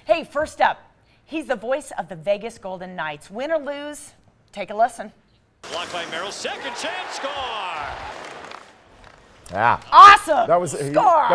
Hey, first up, he's the voice of the Vegas Golden Knights. Win or lose, take a listen. Blocked by Merrill, second chance, score! Yeah. Awesome. That was Score!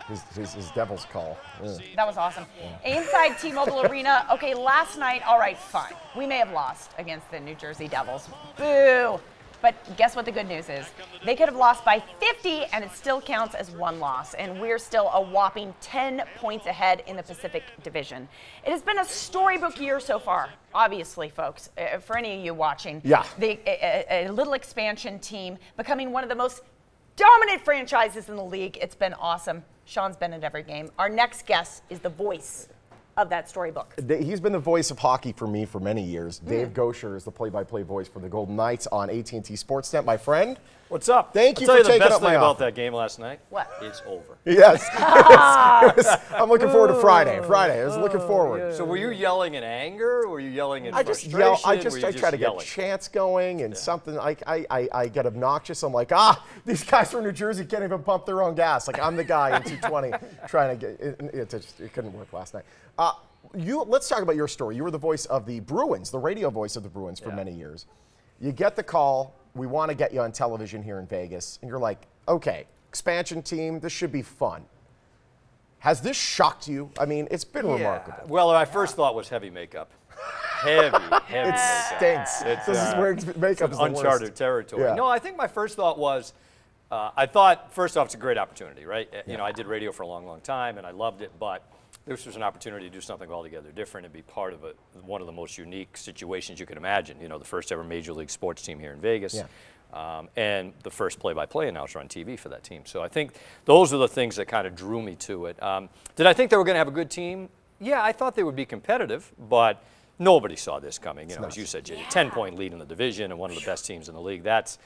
his devil's call. Yeah. That was awesome. Inside T-Mobile Arena. Okay, last night, all right, fine. We may have lost against the New Jersey Devils. Boo. But guess what the good news is? They could have lost by 50, and it still counts as one loss. And we're still a whopping 10 points ahead in the Pacific Division. It has been a storybook year so far, obviously, folks, for any of you watching. Yeah. A little expansion team becoming one of the most dominant franchises in the league. It's been awesome. Sean's been at every game. Our next guest is the voice of that storybook. He's been the voice of hockey for me for many years. Dave Gosher is the play-by-play voice for the Golden Knights on AT&T Sportsnet. My friend, what's up? Thank you for taking up my offer. The best thing about that game last night. What? It's over. Yes. I'm looking forward to Friday. I was looking forward. So were you yelling in anger, or were you yelling in I frustration? I try to get chants going and something. I get obnoxious. I'm like, these guys from New Jersey can't even pump their own gas. Like, I'm the guy in 220 trying to get it couldn't work last night. Let's talk about your story. You were the voice of the Bruins, the radio voice of the Bruins for many years. You get the call, we want to get you on television here in Vegas, and you're like, okay, expansion team, this should be fun. Has this shocked you? I mean, it's been remarkable. Well, my first thought was heavy makeup. Heavy It makeup. stinks. This is where makeup is the worst. Uncharted territory. Yeah. No, I think my first thought was, I thought, first off, it's a great opportunity, right? You know, I did radio for a long, long time, and I loved it, but this was an opportunity to do something altogether different and be part of one of the most unique situations you could imagine. You know, the first ever Major League sports team here in Vegas, and the first play-by-play announcer on TV for that team. So I think those are the things that kind of drew me to it. Did I think they were going to have a good team? Yeah, I thought they would be competitive, but nobody saw this coming. You know, as you said, Jay, 10-point lead in the division and one of the best teams in the league. That's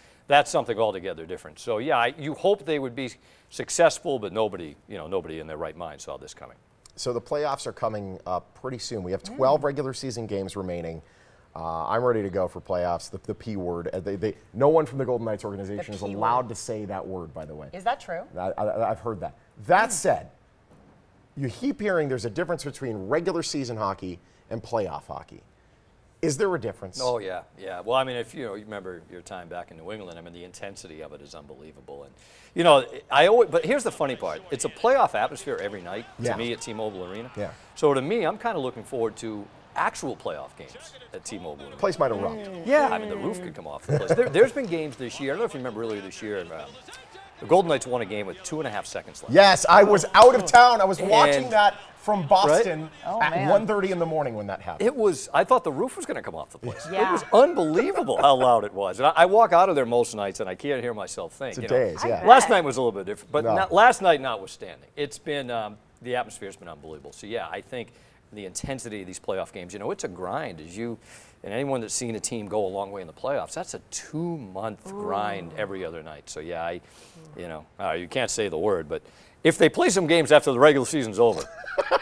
something altogether different. So yeah, you hope they would be successful, but nobody in their right mind saw this coming. So the playoffs are coming up pretty soon. We have 12 regular season games remaining. I'm ready to go for playoffs. The P word. No one from the Golden Knights organization is allowed to say that word, by the way. Is that true? I've heard that. That said, you keep hearing there's a difference between regular season hockey and playoff hockey. Is there a difference? Oh yeah. Well, I mean, if you remember your time back in New England, I mean, the intensity of it is unbelievable. And but here's the funny part: it's a playoff atmosphere every night to me at T-Mobile Arena. Yeah. So to me, I'm kind of looking forward to actual playoff games at T-Mobile Arena. The place might erupt. Yeah, I mean, the roof could come off the place. There's been games this year. I don't know if you remember earlier this year. The Golden Knights won a game with 2.5 seconds left. Yes, I was out of town. I was watching that from Boston at man. 1:30 in the morning when that happened. I thought the roof was going to come off the place. It was unbelievable how loud it was. And I walk out of there most nights and I can't hear myself think. It's a daze, yeah. Last night was a little bit different, but last night notwithstanding, it's been the atmosphere's been unbelievable. So yeah, I think the intensity of these playoff games, it's a grind. And anyone that's seen a team go a long way in the playoffs, that's a 2-month grind every other night. So yeah, you can't say the word, but if they play some games after the regular season's over,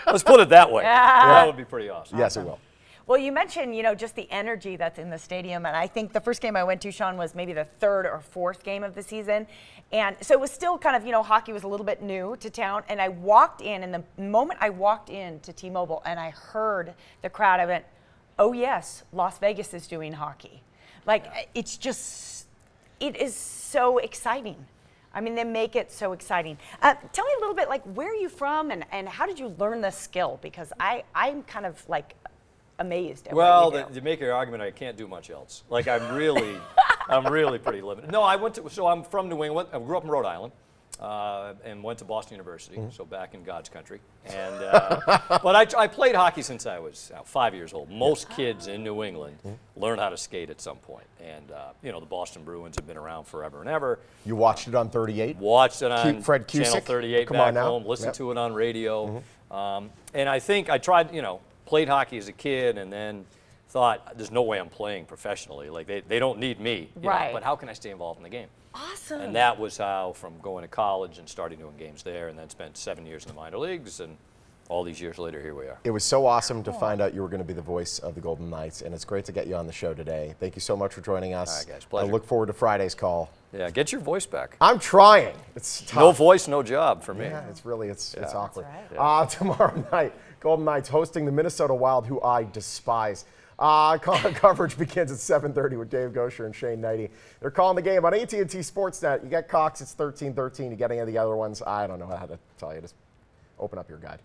let's put it that way. That would be pretty awesome. Yes, it will. Well, you mentioned, just the energy that's in the stadium, and I think the first game I went to, Sean, was maybe the 3rd or 4th game of the season. And so it was still kind of, hockey was a little bit new to town, and I walked in, and the moment I walked into T-Mobile and I heard the crowd, I went, oh yes, Las Vegas is doing hockey. Like, it is so exciting. I mean, they make it so exciting. Tell me a little bit, like, where are you from and how did you learn this skill? Because I'm kind of, like, amazed at what you do. To make your argument, I can't do much else. Like, I'm really pretty limited. No, I'm from New England. I grew up in Rhode Island and went to Boston University, so back in God's country. And but I played hockey since I was 5 years old. Most kids in New England learn how to skate at some point. And, the Boston Bruins have been around forever and ever. You watched it on 38? Watched it on Fred Cusick. Channel 38 back home, listened to it on radio. And I think I tried, played hockey as a kid and then thought, there's no way I'm playing professionally. Like, they don't need me. Right. But how can I stay involved in the game? Awesome. And that was how, from going to college and starting doing games there, and then spent 7 years in the minor leagues, and all these years later, here we are. It was so awesome to find out you were going to be the voice of the Golden Knights, and it's great to get you on the show today. Thank you so much for joining us. All right, guys, pleasure. I look forward to Friday's call. Yeah, get your voice back. I'm trying. It's tough. No voice, no job for me. Yeah, it's really, it's awkward. Right. Tomorrow night, Golden Knights hosting the Minnesota Wild, who I despise. Coverage begins at 7:30 with Dave Gosher and Shane Knighty. They're calling the game on AT&T Sportsnet. You get Cox, it's 13-13. You get any of the other ones, I don't know how to tell you. Just open up your guide.